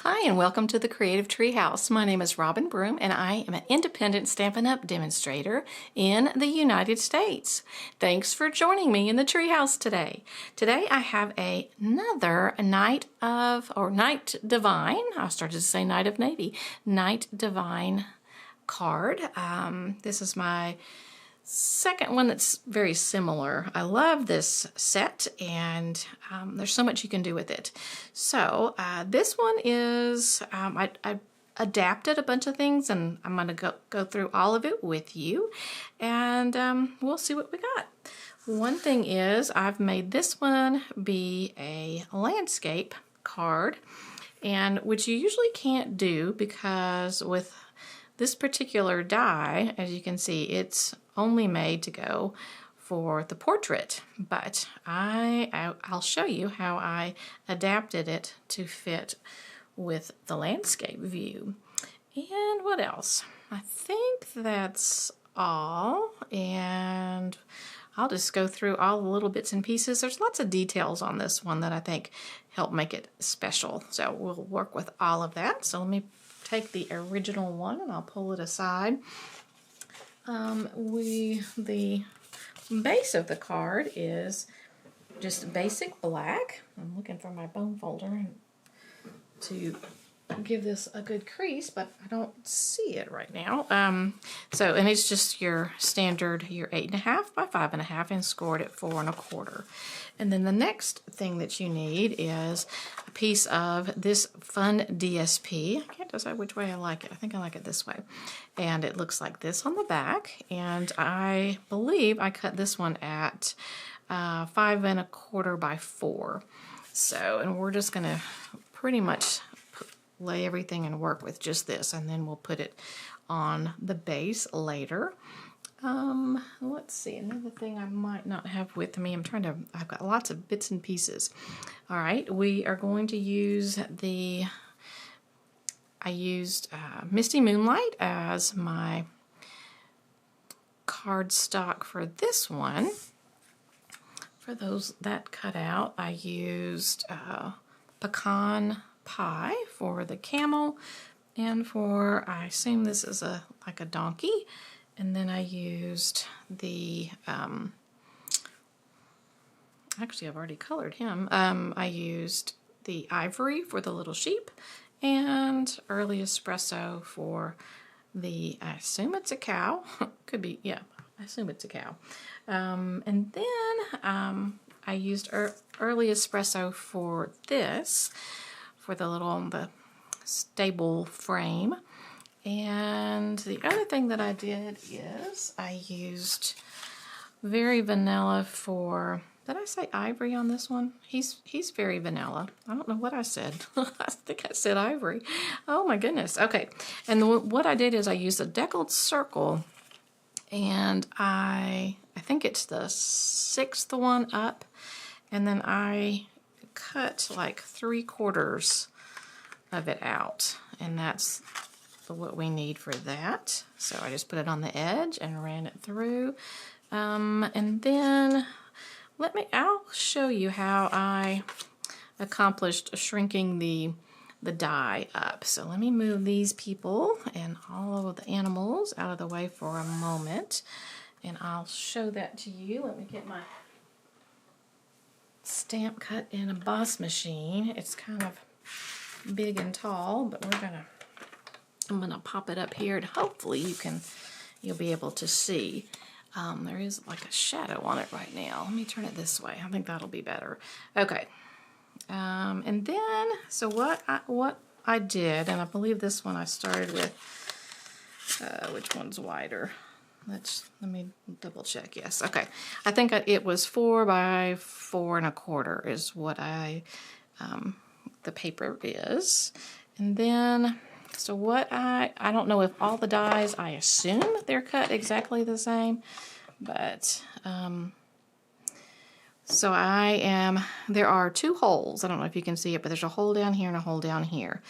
Hi and welcome to the Creative Treehouse. My name is Robin Broom and I am an independent Stampin' Up! Demonstrator in the United States. Thanks for joining me in the Treehouse today. Today I have another Night Divine, I started to say Night of Navy, Night Divine card. This is my second one that's very similar. I love this set and there's so much you can do with it. So this one is, I adapted a bunch of things and I'm going to go through all of it with you and we'll see what we got. One thing is I've made this one be a landscape card, and which you usually can't do because with this particular die, as you can see, it's only made to go for the portrait, but I'll show you how I adapted it to fit with the landscape view. And what else? I think that's all, and I'll just go through all the little bits and pieces. There's lots of details on this one that I think help make it special, so we'll work with all of that. So let me take the original one and I'll pull it aside. The base of the card is just basic black. I'm looking for my bone folder to give this a good crease, but I don't see it right now. And it's just your standard, your 8.5 by 5.5 and scored at 4 1/4. And then the next thing that you need is a piece of this fun DSP. I can't decide which way I like it. I think I like it this way. And it looks like this on the back. And I believe I cut this one at 5 1/4 by 4. So, and we're just gonna pretty much lay everything and work with just this, and then we'll put it on the base later. Let's see, another thing I might not have with me. I've got lots of bits and pieces. All right, we are going to use I used Misty Moonlight as my cardstock for this one. For those that cut out, I used Pecan Pie for the camel, and for, I assume this is like a donkey, and then I used the actually I've already colored him. I used the ivory for the little sheep and early espresso for the, I assume it's a cow. Could be, yeah, I assume it's a cow. And then I used early espresso for this, for the stable frame. And the other thing that I did is I used very vanilla for, did I say ivory on this one? He's very vanilla. I don't know what I said. I think I said ivory. Oh my goodness. Okay. And what I did is I used a deckled circle, and I think it's the 6th one up, and then I cut like 3/4 of it out, and that's what we need for that. So I just put it on the edge and ran it through, and then I'll show you how I accomplished shrinking the die up. So let me move these people and all of the animals out of the way for a moment, and I'll show that to you. Let me get my stamp cut and emboss machine. It's kind of big and tall, but I'm gonna pop it up here, and hopefully you'll be able to see. There is like a shadow on it right now. Let me turn it this way. I think that'll be better. Okay. And then, so what I did, and I believe this one I started with, which one's wider? Let me double check. Yes, okay. I think it was 4 by 4 1/4 is what the paper is. And then, so what I don't know if all the dies, I assume they're cut exactly the same, but so there are 2 holes. I don't know if you can see it, but there's a hole down here and a hole down here,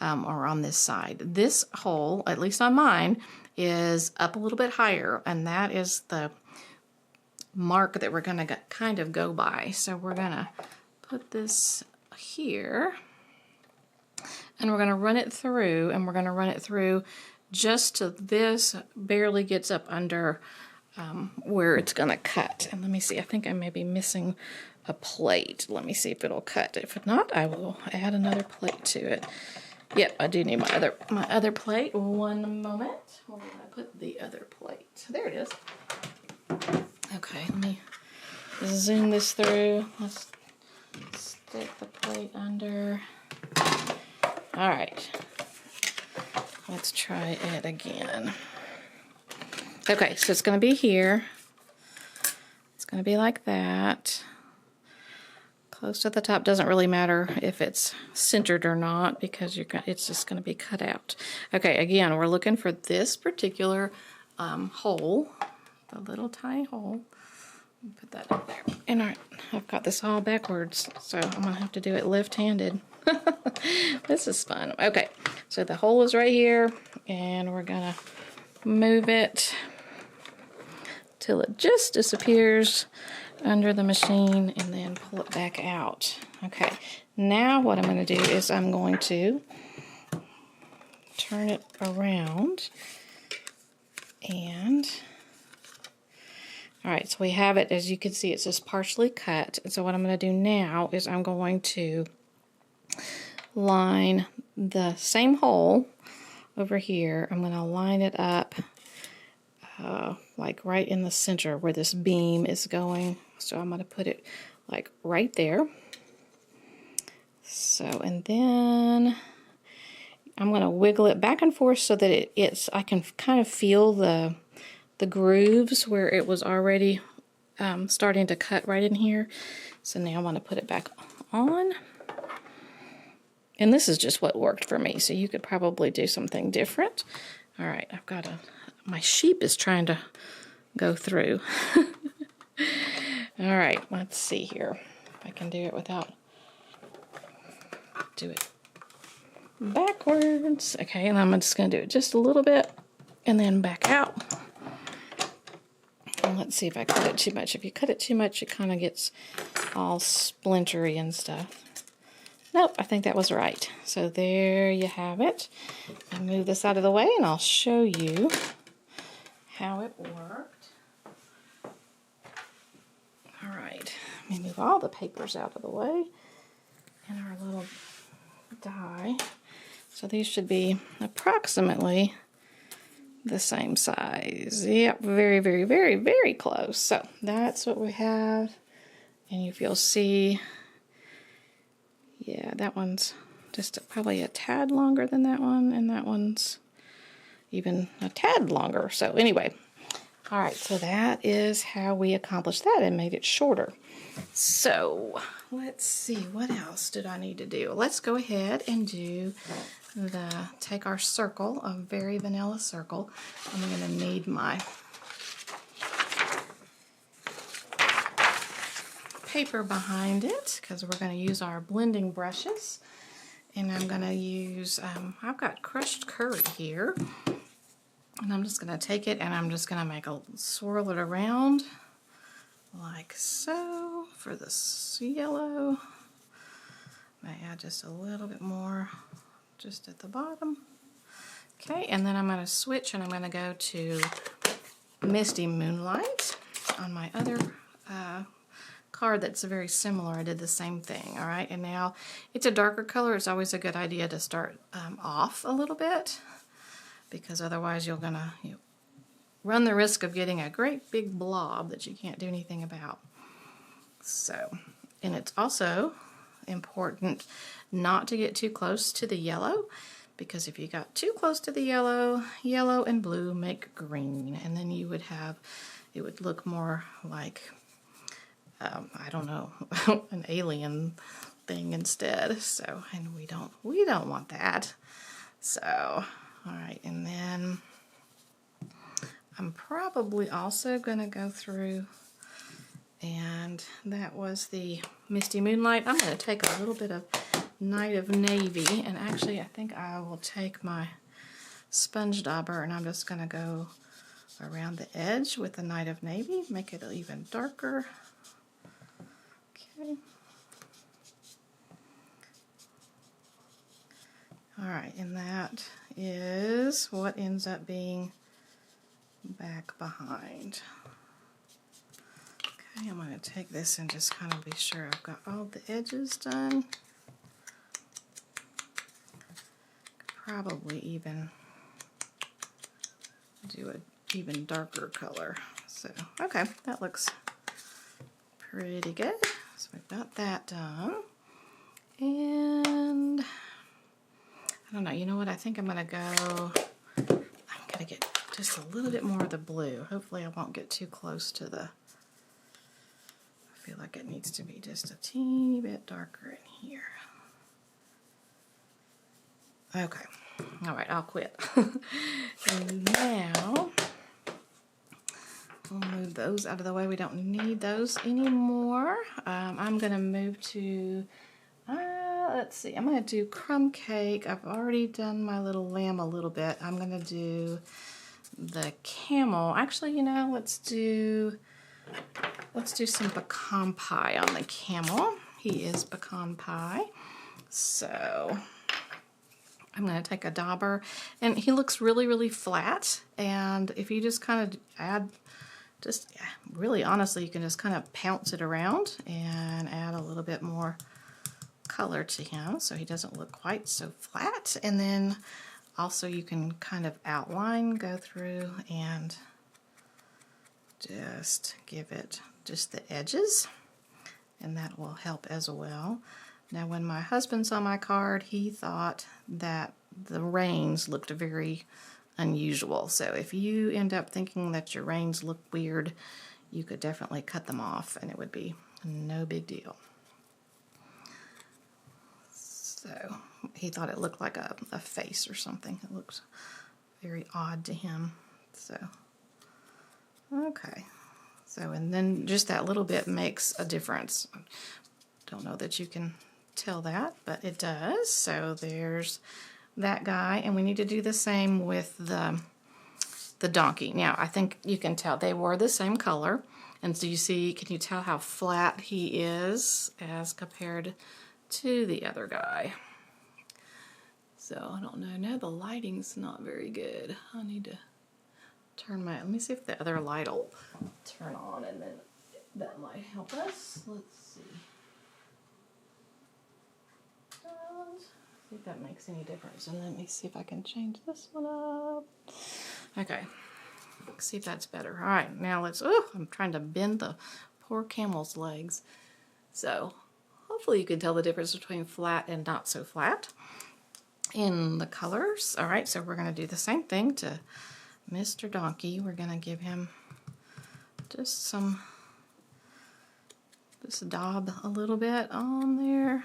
or on this side. This hole, at least on mine, is up a little bit higher, and that is the mark that we're going to kind of go by. So we're going to put this here, and we're going to run it through, and we're going to run it through just till this barely gets up under where it's going to cut. And let me see, I think I may be missing a plate. Let me see if it'll cut. If not, I will add another plate to it. Yep, I do need my other plate. One moment. Where did I put the other plate? There it is. Okay, let me zoom this through. Let's stick the plate under. All right. Let's try it again. Okay, so it's going to be here. It's going to be like that. Close to the top. Doesn't really matter if it's centered or not because it's just going to be cut out. Okay, again, we're looking for this particular hole, the little tiny hole. Put that up there. And all right, I've got this all backwards, so I'm going to have to do it left-handed. This is fun. Okay, so the hole is right here, and we're going to move it till it just disappears under the machine and then pull it back out. Okay, now what I'm going to do is I'm going to turn it around and all right, so we have it. As you can see, it's just partially cut. And so what I'm going to do now is I'm going to line the same hole over here. I'm going to line it up like right in the center where this beam is going. So I'm going to put it like right there. So, and then I'm going to wiggle it back and forth so that I can kind of feel the grooves where it was already starting to cut right in here. So now I want to put it back on. And this is just what worked for me, so you could probably do something different. All right, I've got my sheep is trying to go through. All right, let's see here. If I can do it without, do it backwards. Okay, and I'm just gonna do it just a little bit and then back out. And let's see if I cut it too much. If you cut it too much, it kind of gets all splintery and stuff. Nope, I think that was right. So there you have it. I'll move this out of the way and I'll show you how it worked. All right, let me move all the papers out of the way and our little die. So these should be approximately the same size. Yep, very, very, very, very close. So that's what we have. And if you'll see, yeah, that one's just probably a tad longer than that one, and that one's even a tad longer. So anyway, all right, so that is how we accomplished that and made it shorter. So let's see, what else did I need to do? Let's go ahead and do take our circle, a very vanilla circle. I'm going to need my paper behind it because we're going to use our blending brushes. And I'm going to use, I've got crushed curry here. And I'm just going to take it and I'm just going to swirl it around like so for this yellow. I add just a little bit more just at the bottom. Okay, and then I'm going to switch and I'm going to go to Misty Moonlight on my other card that's very similar. I did the same thing, all right? And now it's a darker color. It's always a good idea to start off a little bit because otherwise you're gonna run the risk of getting a great big blob that you can't do anything about. So, and it's also important not to get too close to the yellow because if you got too close to the yellow, yellow and blue make green, and then you would have, it would look more like I don't know, an alien thing instead. So, and we don't want that. So, all right, and then I'm probably also going to go through, and that was the Misty Moonlight. I'm going to take a little bit of Night of Navy, and actually I think I will take my sponge dauber and I'm just going to go around the edge with the Night of Navy, make it even darker. Okay. Alright, and that is what ends up being back behind. Okay, I'm going to take this and just kind of be sure I've got all the edges done. Probably even do an even darker color. So, okay, that looks pretty good. So we've got that done. And I don't know, you know what? I think I'm going to get just a little bit more of the blue. Hopefully I won't get too close to the, I feel like it needs to be just a teeny bit darker in here. Okay, all right, I'll quit. And now we'll move those out of the way. We don't need those anymore. I'm going to move to, let's see, I'm going to do crumb cake. I've already done my little lamb a little bit. I'm going to do the camel. Actually, you know, let's do some pecan pie on the camel. He is pecan pie. So I'm going to take a dauber, and he looks really, really flat. And if you just kind of add, really honestly, you can just kind of pounce it around and add a little bit more color to him so he doesn't look quite so flat. And then also you can kind of outline, go through and just give it just the edges, and that will help as well. Now when my husband saw my card, he thought that the reins looked very unusual. So if you end up thinking that your reins look weird, you could definitely cut them off and it would be no big deal. So he thought it looked like a face or something. It looks very odd to him. So, okay. So, and then just that little bit makes a difference. Don't know that you can tell that, but it does. So there's that guy, and we need to do the same with the donkey. Now, I think you can tell they were the same color, and so you see, can you tell how flat he is as compared to the other guy? So I don't know. No, the lighting's not very good. I need to turn my, let me see if the other light will turn on, and then that might help us. Let's see. See if that makes any difference. And let me see if I can change this one up. Okay. Let's see if that's better. All right, now let's, I'm trying to bend the poor camel's legs. So hopefully you can tell the difference between flat and not so flat in the colors. All right, so we're going to do the same thing to Mr. Donkey. We're going to give him just daub a little bit on there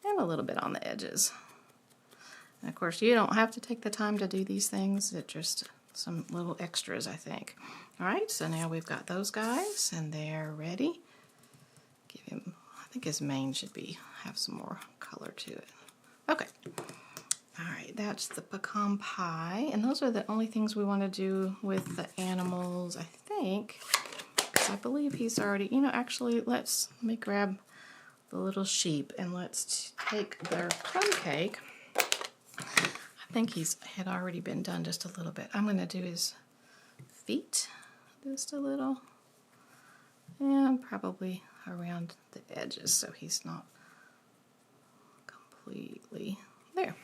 and a little bit on the edges. And of course, you don't have to take the time to do these things. It's just some little extras, I think. All right, so now we've got those guys, and they're ready. Give him, I think his mane should have some more color to it. Okay. All right, that's the pecan pie, and those are the only things we want to do with the animals, I think, because I believe he's already, you know, actually, let me grab the little sheep, and let's take their crumb cake. I think he's had already been done just a little bit. I'm going to do his feet just a little, and probably around the edges so he's not completely there.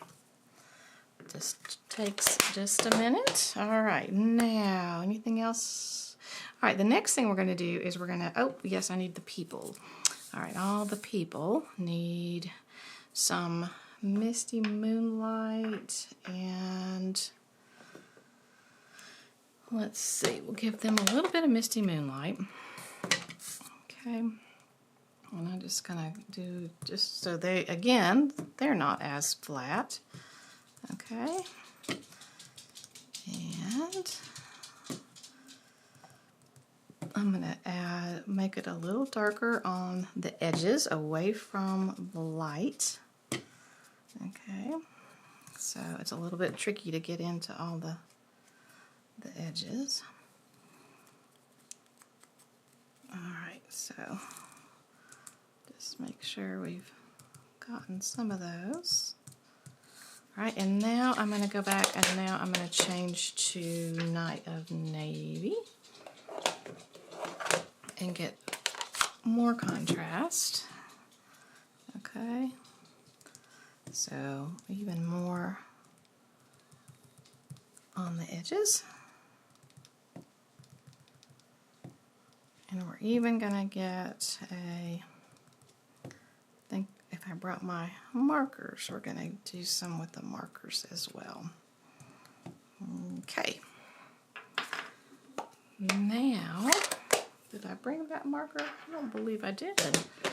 Just takes just a minute. All right, now anything else? All right, the next thing we're going to do is we're going to, oh yes, I need the people. All right, all the people need some misty moonlight, and let's see, we'll give them a little bit of misty moonlight. Okay, and I'm just gonna do just so they, again, they're not as flat. Okay, and I'm gonna make it a little darker on the edges away from the light. Okay, so it's a little bit tricky to get into all the edges. All right, so just make sure we've gotten some of those. All right, and now I'm going to go back and now I'm going to change to Night of Navy and get more contrast. Okay, so even more on the edges. And we're even going to get I think if I brought my markers, we're going to do some with the markers as well. Okay. Now, did I bring that marker? I don't believe I did. I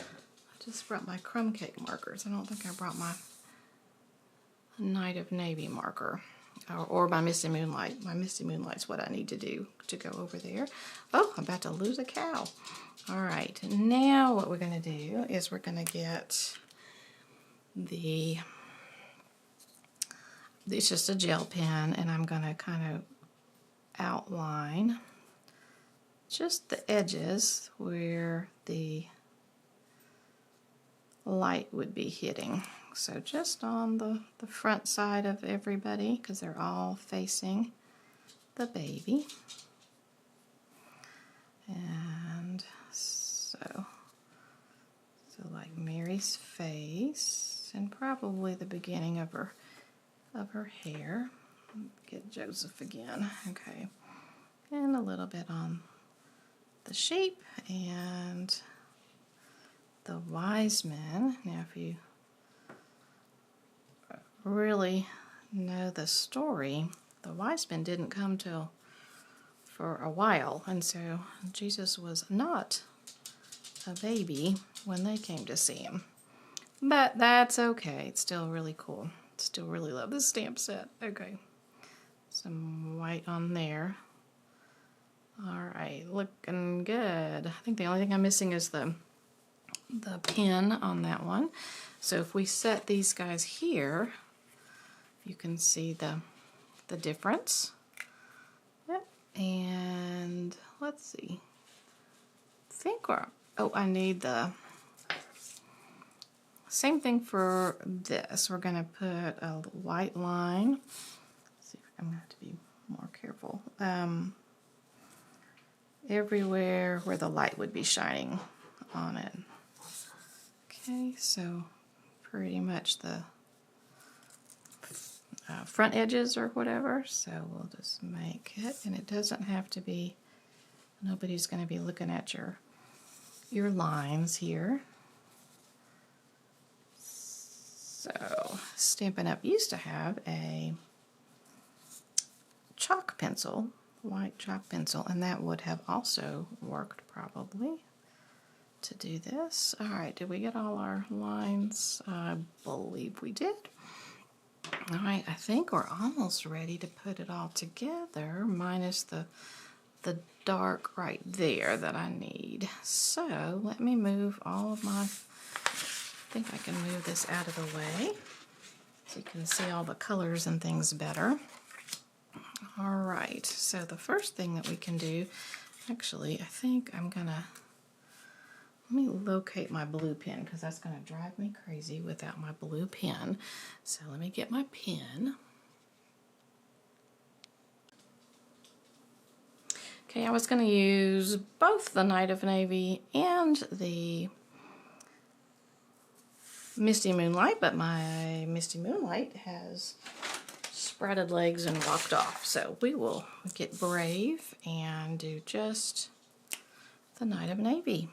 just brought my crumb cake markers. I don't think I brought my Night of Navy marker. Or my Misty Moonlight. My Misty Moonlight's what I need to do to go over there. Oh, I'm about to lose a cow. All right, now what we're going to do is we're going to get it's just a gel pen, and I'm going to kind of outline just the edges where the light would be hitting. So just on the front side of everybody, because they're all facing the baby. And so like Mary's face, and probably the beginning of her hair. Get Joseph again. Okay. And a little bit on the sheep and the wise men. Now if you really know the story, the wise men didn't come till for a while, and so Jesus was not a baby when they came to see him. But that's okay. It's still really cool. Still really love this stamp set. Okay. Some white on there. Alright, looking good. I think the only thing I'm missing is the pin on that one. So if we set these guys here, you can see the difference. Yep. And let's see. I need the same thing for this. We're going to put a white line. Let's see, I'm going to have to be more careful. Everywhere where the light would be shining on it. Okay, so pretty much the front edges or whatever. So we'll just make it, and it doesn't have to be, nobody's going to be looking at your lines here. So Stampin' Up! Used to have a chalk pencil, white chalk pencil, and that would have also worked probably to do this. Alright, did we get all our lines? I believe we did. Alright, I think we're almost ready to put it all together, minus the dark right there that I need. So let me move all of my, I think I can move this out of the way so you can see all the colors and things better. Alright, so the first thing that we can do, actually I think I'm gonna, let me locate my blue pen because that's gonna drive me crazy without my blue pen. So let me get my pen. Okay, I was going to use both the Night of Navy and the Misty Moonlight, but my Misty Moonlight has spreaded legs and walked off. So we will get brave and do just the Night of Navy.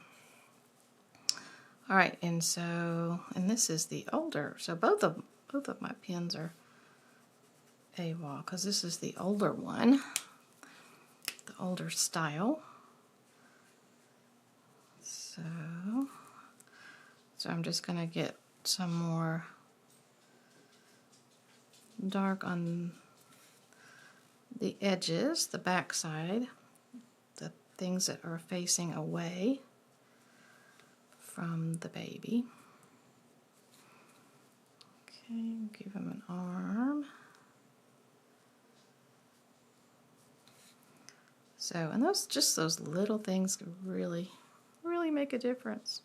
Alright, and this is the older, so both of my pens are AWOL, because this is the older one. The older style. So I'm just going to get some more dark on the edges, the back side, the things that are facing away from the baby. Okay, give him an arm. So, and those little things really make a difference.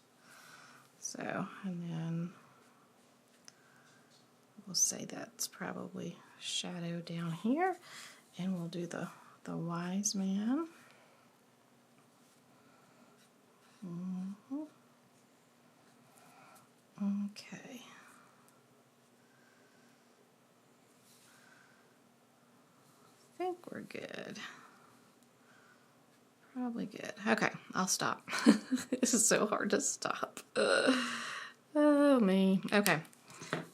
So, and then we'll say that's probably shadow down here, and we'll do the wise man. Okay. I think we're good. Probably good. Okay, I'll stop. This is so hard to stop. Oh, me. Okay,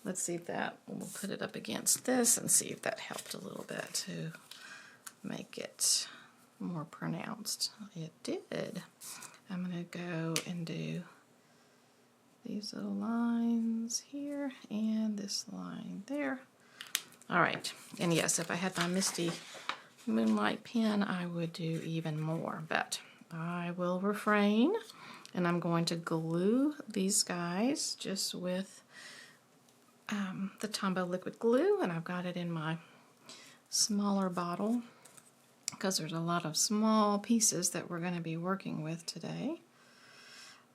let's see if that, we'll put it up against this and see if that helped a little bit to make it more pronounced. It did. I'm going to go and do these little lines here and this line there. All right, and yes, if I had my Misty Moonlight pen, I would do even more, but I will refrain, and I'm going to glue these guys just with the Tombow liquid glue, and I've got it in my smaller bottle because there's a lot of small pieces that we're going to be working with today.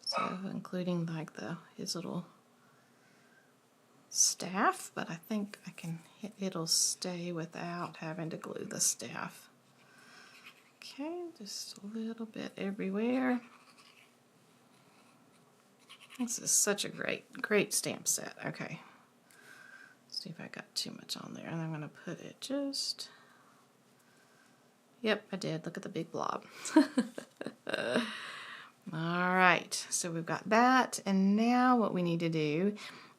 So including like his little staff, but I think it'll stay without having to glue the staff. Okay, just a little bit everywhere. This is such a great stamp set. Okay, let's see if I got too much on there, and I'm going to put it just, yep, I did. Look at the big blob. All right, so we've got that, and now what we need to do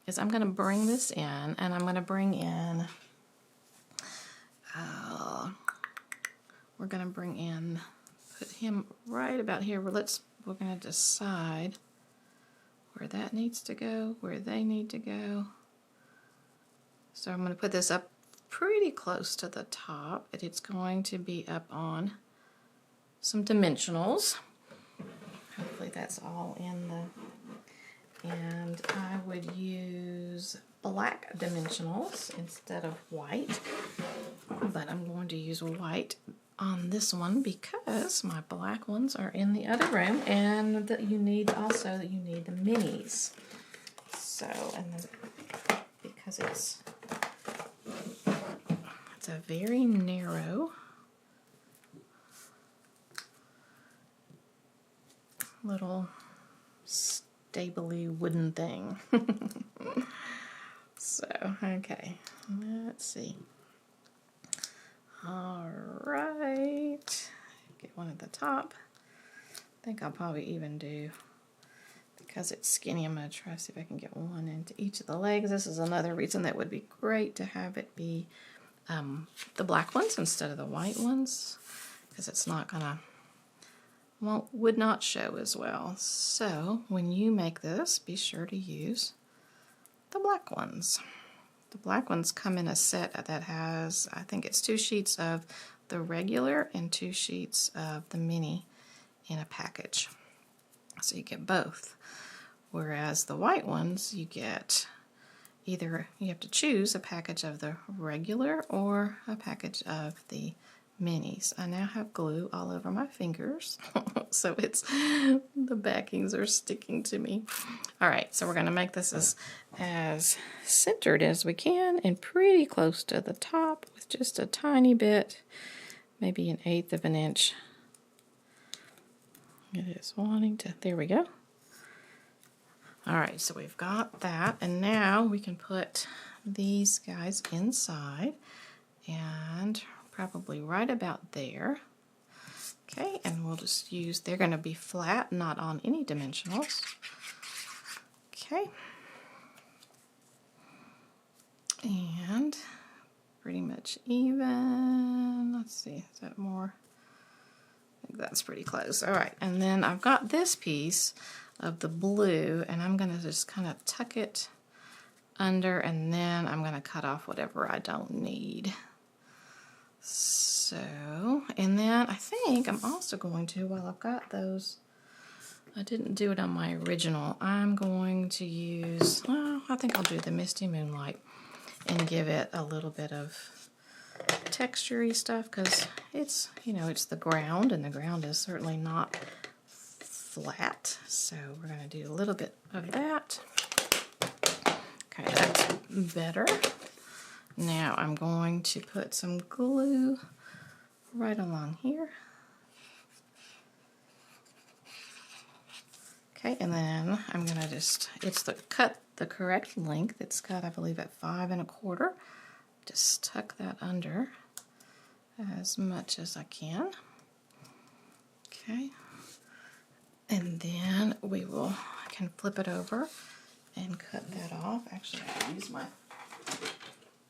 is I'm going to bring this in, and I'm going to bring in, we're going to bring in, put him right about here. We're going to decide where that needs to go, where they need to go. So I'm going to put this up pretty close to the top, and it's going to be up on some dimensionals. Hopefully that's all in and I would use black dimensionals instead of white, but I'm going to use white on this one because my black ones are in the other room, and that you need the minis. So, and then because it's a very narrow little stably wooden thing. So, okay, let's see. All right, get one at the top. I think I'll probably even do, because it's skinny, I'm going to try to see if I can get one into each of the legs. This is another reason that would be great to have it be the black ones instead of the white ones, because it's not gonna, would not show as well. So when you make this, be sure to use the black ones. The black ones come in a set that has, I think it's 2 sheets of the regular and 2 sheets of the mini in a package. So you get both. Whereas the white ones, you get either, you have to choose a package of the regular or a package of the minis. I now have glue all over my fingers, so the backings are sticking to me. All right, so we're going to make this as centered as we can and pretty close to the top with just a tiny bit, maybe 1/8 of an inch. It is wanting to, there we go. All right, so we've got that, and now we can put these guys inside, and probably right about there. Okay, and we'll just use, they're going to be flat, not on any dimensionals. Okay. And pretty much even. Let's see, is that more? I think that's pretty close. All right, and then I've got this piece of the blue, and I'm going to just kind of tuck it under, and then I'm going to cut off whatever I don't need. So, and then I think I'm also going to, while I've got those, I didn't do it on my original, I'm going to use, well, I think I'll do the Misty Moonlight and give it a little bit of texture-y stuff, because it's, you know, it's the ground, and the ground is certainly not flat. So we're going to do a little bit of that. Okay, that's better. Now I'm going to put some glue right along here. Okay, and then I'm gonna just, cut the correct length. It's cut, I believe, at 5 1/4. Just tuck that under as much as I can. Okay, and then I can flip it over and cut that off. Actually, I'll use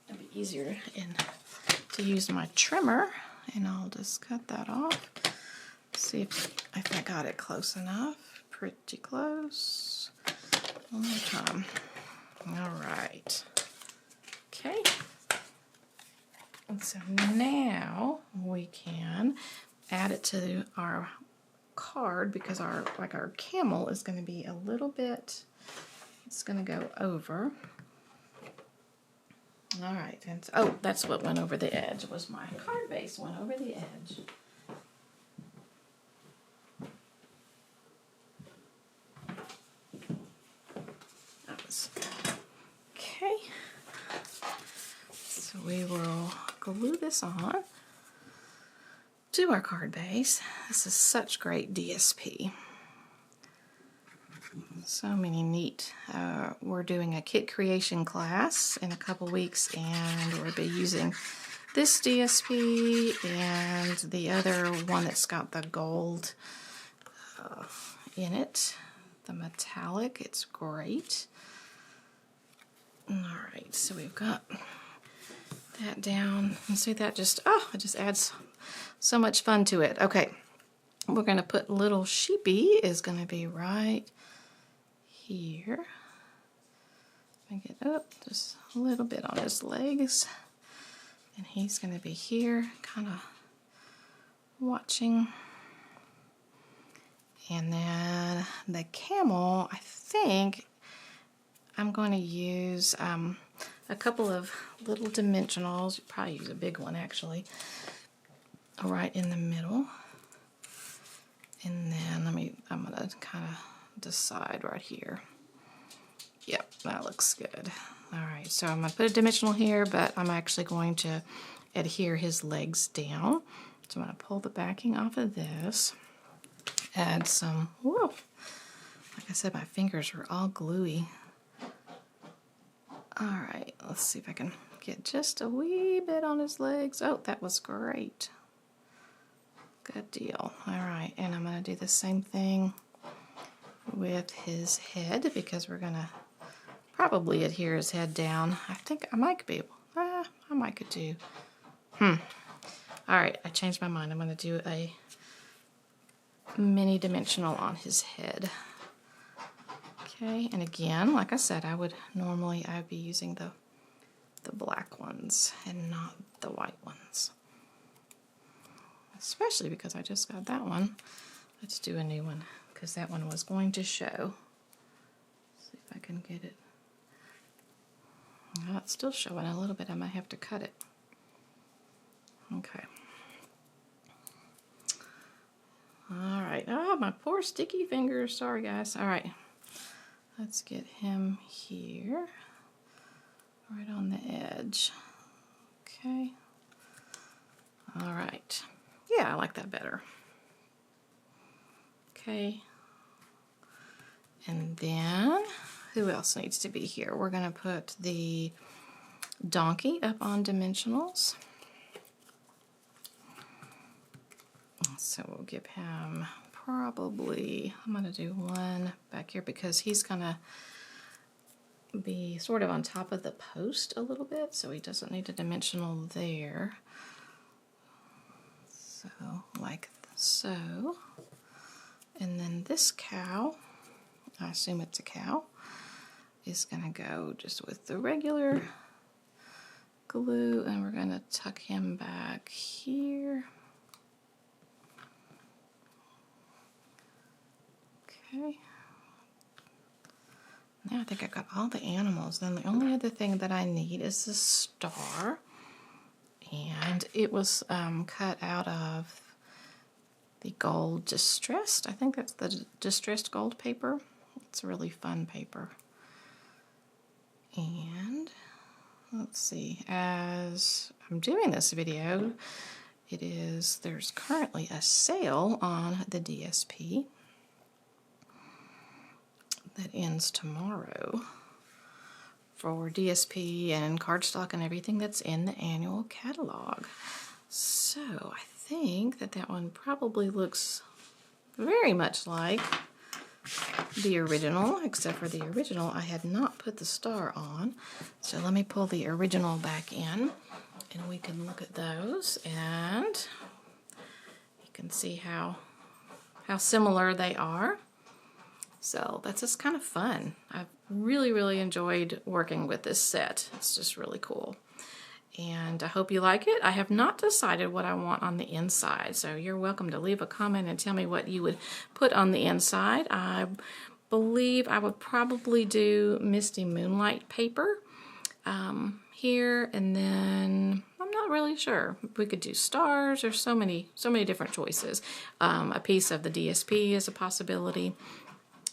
it'd be easier to use my trimmer, and I'll just cut that off. See if I got it close enough. Pretty close. One more time. All right. Okay. And so now we can add it to our card, because our camel is going to be a little bit, it's going to go over. All right. And oh, that's what went over the edge, was my card base went over the edge. Okay, so we will glue this on to our card base. This is such great DSP. So many neat. We're doing a kit creation class in a couple weeks, and we'll be using this DSP and the other one that's got the gold in it, the metallic. It's great. Alright, so we've got that down. You see that it just adds so much fun to it. Okay, we're going to put little sheepy is going to be right here. Make it up just a little bit on his legs. And he's going to be here, kind of watching. And then the camel, I think I'm going to use a couple of little dimensionals. You'll probably use a big one, actually, right in the middle. And then I'm going to kind of decide right here. Yep, that looks good. All right, so I'm going to put a dimensional here, but I'm actually going to adhere his legs down. So I'm going to pull the backing off of this, add some, whoa, like I said, my fingers are all gluey. All right, let's see if I can get just a wee bit on his legs. Oh, that was great. Good deal. All right, and I'm going to do the same thing with his head, because we're going to probably adhere his head down. I think I might be able, I might could do. All right, I changed my mind. I'm going to do a mini dimensional on his head. Okay, and again, like I said, I'd be using the black ones and not the white ones. Especially because I just got that one. Let's do a new one, because that one was going to show. See if I can get it. Oh, it's still showing a little bit. I might have to cut it. Okay. All right. Oh, my poor sticky fingers. Sorry, guys. All right. Let's get him here, right on the edge. Okay. All right. Yeah, I like that better. Okay. And then, who else needs to be here? We're going to put the donkey up on dimensionals. So we'll give him probably, I'm going to do one back here, because he's going to be sort of on top of the post a little bit, so he doesn't need a dimensional there. So, like so. And then this cow, I assume it's a cow, is going to go just with the regular glue, and we're going to tuck him back here. Okay. Now I think I got all the animals. Then the only other thing that I need is the star. And it was cut out of the gold distressed. I think that's the distressed gold paper. It's a really fun paper. And let's see, as I'm doing this video, there's currently a sale on the DSP that ends tomorrow for DSP and cardstock and everything that's in the annual catalog. So I think that one probably looks very much like the original, except for the original I had not put the star on. So let me pull the original back in and we can look at those, and you can see how similar they are. So that's just kind of fun. I've really enjoyed working with this set. It's just really cool. And I hope you like it. I have not decided what I want on the inside, so you're welcome to leave a comment and tell me what you would put on the inside. I believe I would probably do Misty Moonlight paper here, and then I'm not really sure. We could do stars. There's so many different choices. A piece of the DSP is a possibility.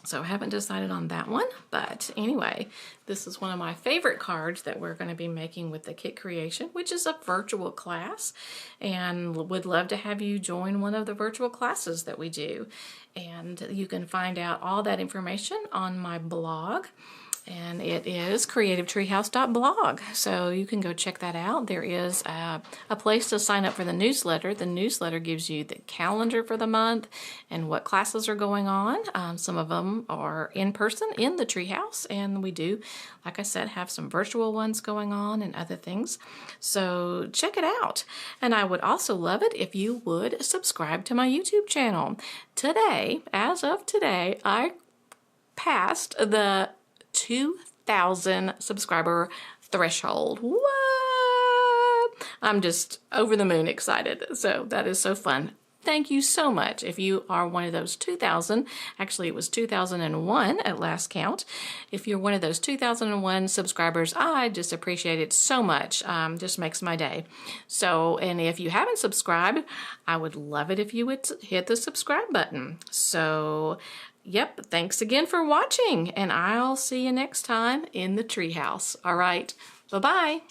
So I haven't decided on that one, but anyway, this is one of my favorite cards that we're going to be making with the Kit Creation, which is a virtual class, and would love to have you join one of the virtual classes that we do. And you can find out all that information on my blog, and it is CreativeTreehouse.blog. So you can go check that out. There is a place to sign up for the newsletter. The newsletter gives you the calendar for the month and what classes are going on. Some of them are in person in the Treehouse, and we do, like I said, have some virtual ones going on and other things. So check it out. And I would also love it if you would subscribe to my YouTube channel. Today, as of today, I passed the 2,000 subscriber threshold. What? I'm just over the moon excited. So that is so fun. Thank you so much. If you are one of those 2,000, actually it was 2001 at last count. If you're one of those 2001 subscribers, I just appreciate it so much. Just makes my day. So, and if you haven't subscribed, I would love it if you would hit the subscribe button. So, yep, thanks again for watching, and I'll see you next time in the Treehouse. All right, bye-bye.